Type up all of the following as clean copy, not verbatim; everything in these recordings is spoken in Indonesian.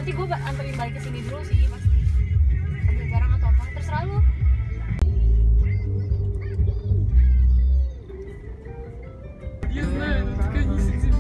nanti gue anterin balik ke sini dulu sih pasti. Ambil barang atau apa, terserah lu. Я знаю, но только не сидим.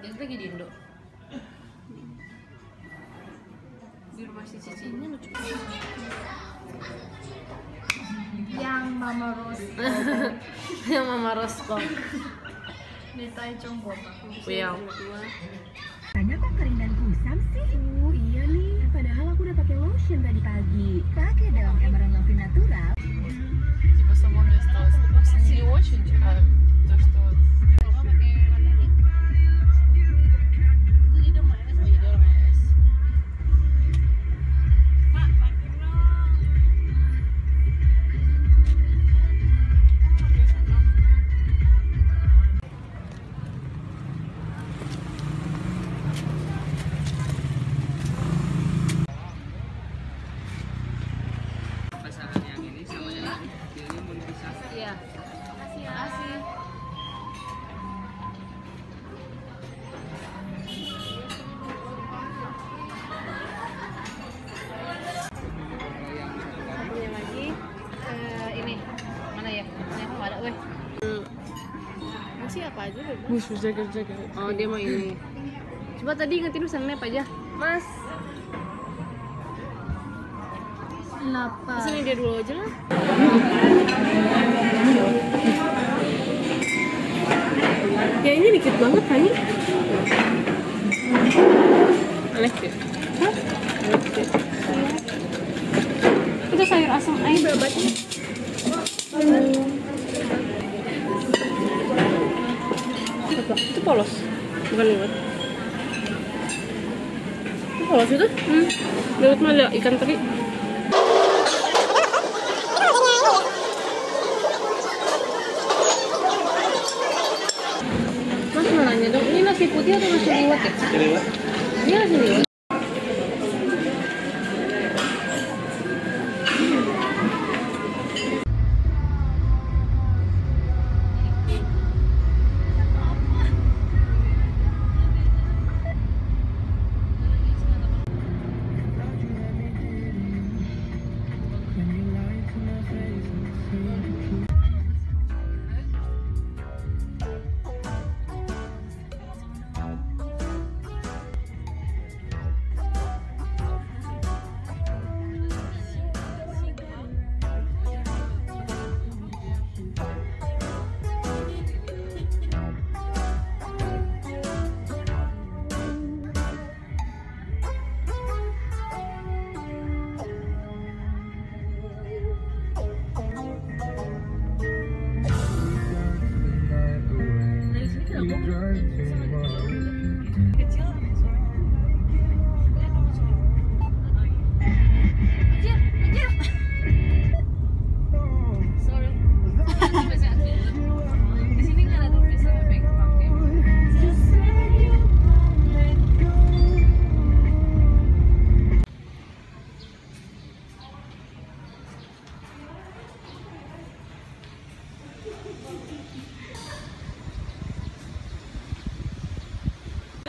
Dia lagi di Indo. Di rumah si Cici ini lucu. Yang Mama Rose. Yang Mama Roskok. Nitai Chongkok. Wow. Tanya kok kering dan kusam sih? Iya nih, padahal aku udah pakai lotion tadi pagi. Pakai dong Emerald Lovely Natural. Типа само место не очень, а то, что... Pasangan yang ini sama yang ini mau dipisah. Iya. Makasih. Punya lagi ini mana ya? Ini aku nggak ada, weh. Masih apa aja? Муж jaga-jaga. Oh, dia mau ini. Coba tadi ingetin pesannya apa aja, Mas? Lapar. Pesanin dia dulu aja lah. Ya ini dikit banget kayaknya. Aneh sih. Hah? Itu sayur asam air berapanya? Itu polos, bukan liwet. Itu polos itu? Liwet mah ada ikan teri. Mas mau nanya dong, ini nasi putih atau nasi liwet ya? Liwet. Ini nasi liwet.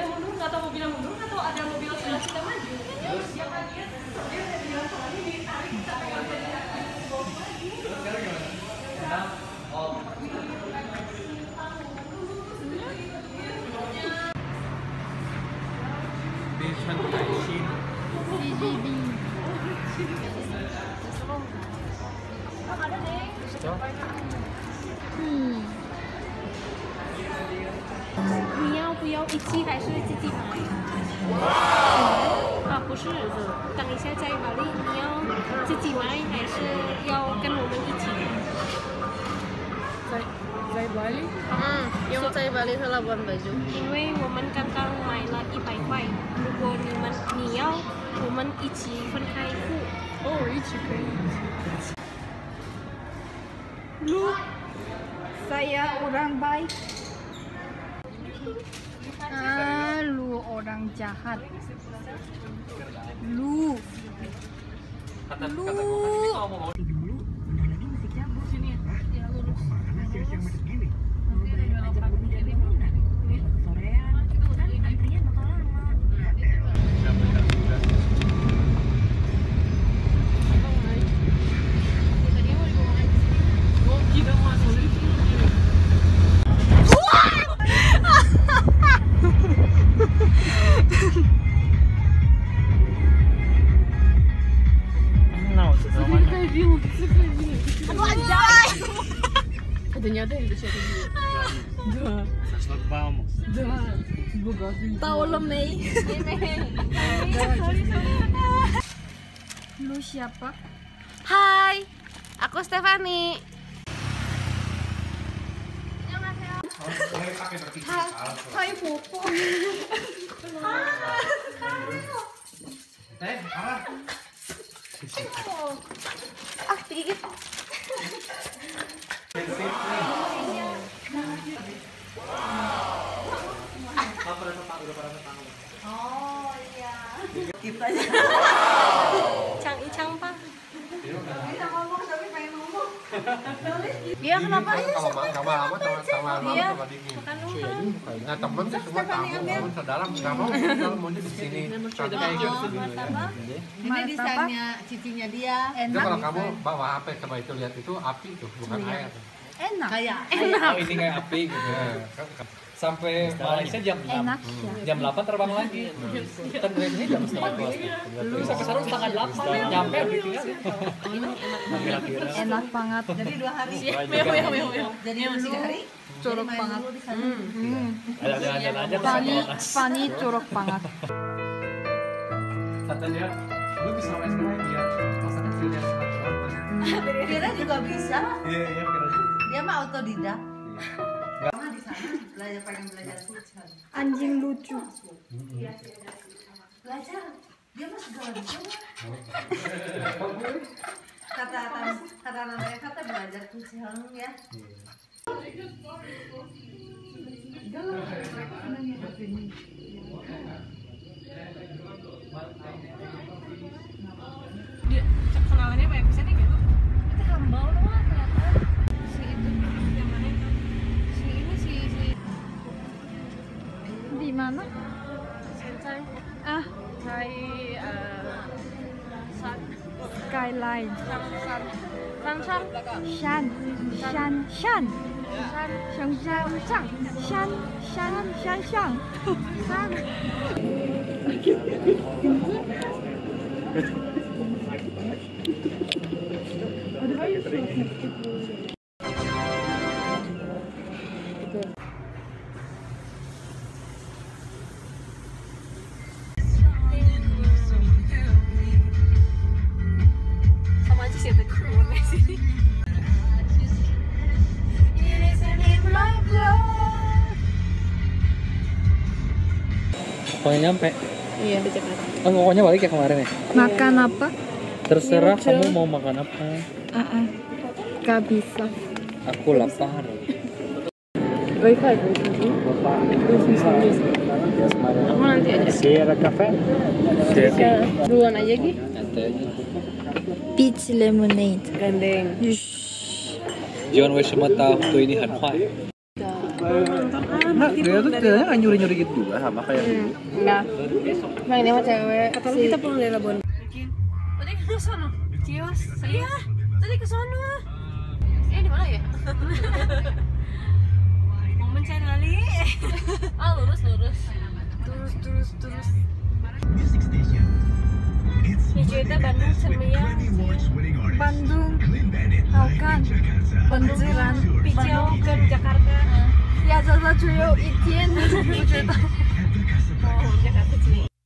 Mundur, nggak tahu mau bilang mundur atau ada mobil 你要不要一起还是自己买？啊，不是，等一下在哪里？你要自己买还是要跟我们一起？在Bali? 用在巴黎和老板 baju。因为我们刚刚买了100块，如果你要，我们一起分开付。Oh, each kay. Lu, saya orang baik. Lu orang jahat. Lu. Dulu, bentar lagi musik cabut. Kemana siang-siang macet gini? Mau belajar ajak Bumi dan Luna. Sorean, kan antrian bakal lama. Ternyata yang bisa dulu. Paulo May. Lu siapa? Hai, aku Stefani. Hai Popo. Ah, digigit. Oh iya. Kita aja. Cang Icang Pak. Kita ngomong tapi pengen ngomong. Dia kenapa? Sama sama Iya. Diki. Kan Nah temen tuh semua tamu, temen saudara nggak mau kalau mau di sini. Santai gitu. Ini desainnya cicinya dia. Itu kalau kamu bawa HP coba itu lihat itu api tuh bukan air. Enak. Kayak Oh ini kayak api gitu. Sampai Malaysia jam 6. Enak ya. Jam 8 terbang lagi. Kita ini jam 7:30. Sampai sekarang setengah 8 nyampe gitu ya. Kira-kira. Enak banget. Jadi 2 hari. Jadi masih 3 hari. Jorok banget. Ada aja Fanny jorok banget. Kata dia, lu bisa main sekarang dia masa kecil dia Kira juga bisa. Iya, kira. Dia mah otodidak. Karena di sana pengen belajar futsal. Anjing lucu. Belajar. Dia mah segala bisa. Kata namanya kata belajar futsal ya. Dia kenalannya banyak bisa nih gitu. Itu hambal doang ternyata. Si itu yang mana itu? Si ini si Di mana? Sensai. Ah, Sai San skyline. San Shan. San. sama aja sih tadi keluarnya sini. Pokoknya nyampe. Iya di Jakarta. Oh, pokoknya balik ya kemarin ya. Makan apa? Terserah kamu mau makan apa. Gak bisa. Aku lapar. Aku nanti aja. Duluan aja Gi. Peach lemonade. Gandeng. Jangan wes semua tahu tuh ini hanhai. Nah, dia tuh ceritanya nggak nyuri-nyuri gitu juga sama kayak dulu. Enggak. Bang ini mah cewek. Atau kita pulang dari Labuan. Tadi ke sono. Cios. Iya. Tadi ke sono. Di mana ya? Mau mencari lali. Lurus. Terus. Hijaunya Bandung Semeang. Bandung. Haukan. Benturan. Picau ke Jakarta. Ya, 走走，只有一天。不知道。哦，Jakarta sih.